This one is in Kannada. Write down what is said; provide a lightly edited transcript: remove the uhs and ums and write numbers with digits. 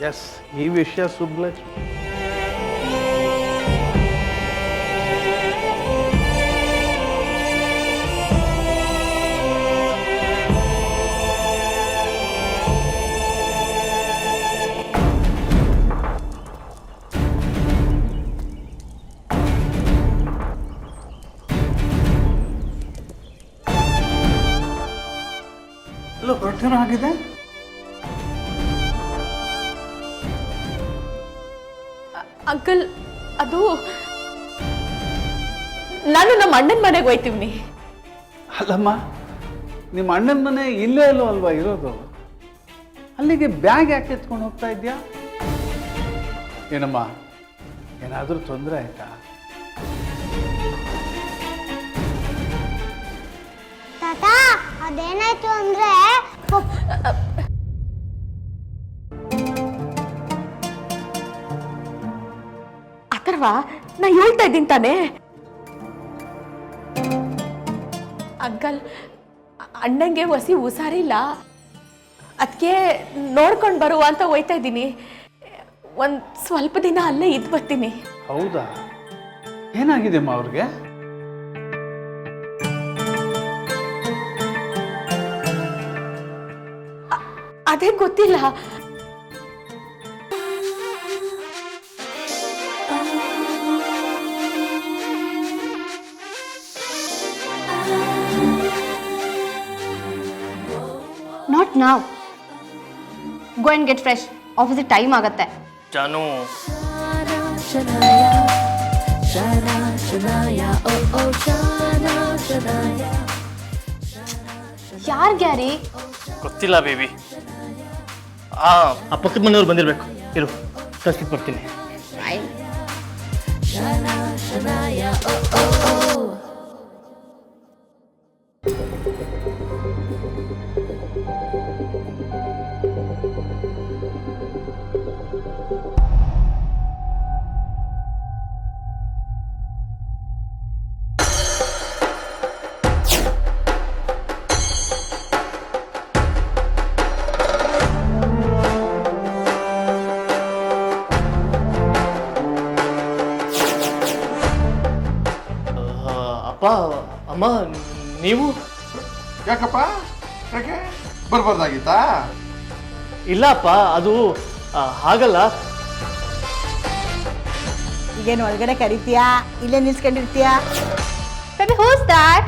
ಎಸ್, ಈ ವಿಷಯ ಸುಬ್ಲಕ್ಷ್ಮಿ ಎಲ್ಲ ಹೊರಟೇನೋ ಆಗಿದೆ. ಅಂಕಲ್, ಅದು ನಾನು ನಮ್ಮ ಅಣ್ಣನ ಮನೆಗೆ ಹೋಯ್ತೀವಿ. ಅಲ್ಲಮ್ಮ, ನಿಮ್ಮ ಅಣ್ಣನ ಮನೆ ಇಲ್ಲೇ ಅಲ್ಲೋ ಅಲ್ವಾ ಇರೋದು? ಅಲ್ಲಿಗೆ ಬ್ಯಾಗ್ ಯಾಕೆ ಎತ್ಕೊಂಡು ಹೋಗ್ತಾ ಇದ್ಯಾ? ಏನಮ್ಮ, ಏನಾದರೂ ತೊಂದರೆ ಆಯ್ತಾ? ತಾತ, ಅದೇನಾಯ್ತು ಅಂದ್ರೆ ಅಥರ್ವ, ನಾ ಹೇಳ್ತಾ ಇದ್ದೀನಿ ತಾನೇ. ಅಂಕಲ್, ಅಣ್ಣಂಗೆ ಹೊಸಿ ಹುಷಾರಿಲ್ಲ, ಅದಕ್ಕೆ ನೋಡ್ಕೊಂಡು ಬರುವ ಅಂತ ಹೋಯ್ತಾ ಇದ್ದೀನಿ. ಒಂದು ಸ್ವಲ್ಪ ದಿನ ಅಲ್ಲೇ ಇದ್ದು ಬರ್ತೀನಿ. ಹೌದಾ? ಏನಾಗಿದೆ ಅಮ್ಮ ಅವ್ರಿಗೆ? ಅದೇ ಗೊತ್ತಿಲ್ಲ. ನಾಟ್ ನಾವ್. ಗೋ ಅಂಡ್ ಗೆಟ್ ಫ್ರೆಶ್, ಆಫೀಸಿಗೆ ಟೈಮ್ ಆಗತ್ತೆ. ಜಾನು, ಯಾರ್ ಗ್ಯಾರಿ? ಗೊತ್ತಿಲ್ಲ ಬೇಬಿ. ಆ ಪಕ್ಕದ ಮನೆಯವ್ರು ಬಂದಿರಬೇಕು. ಇರು, ಕಳ್ಸಿಟ್ಟು ಬರ್ತೀನಿ. ಅಪ್ಪ, ಅಮ್ಮ, ನೀವು? ಯಾಕಪ್ಪ, ಯಾಕೆ ಬರ್ಬಾರ್ದಾಗಿತ್ತಾ? ಇಲ್ಲ ಅಪ್ಪ, ಅದು ಹಾಗಲ್ಲ. ಈಗೇನು ಒಳಗಡೆ ಕರಿತೀಯಾ, ಇಲ್ಲೇ ನಿಲ್ಸ್ಕೊಂಡಿರ್ತೀಯಾ? Baby, who's that?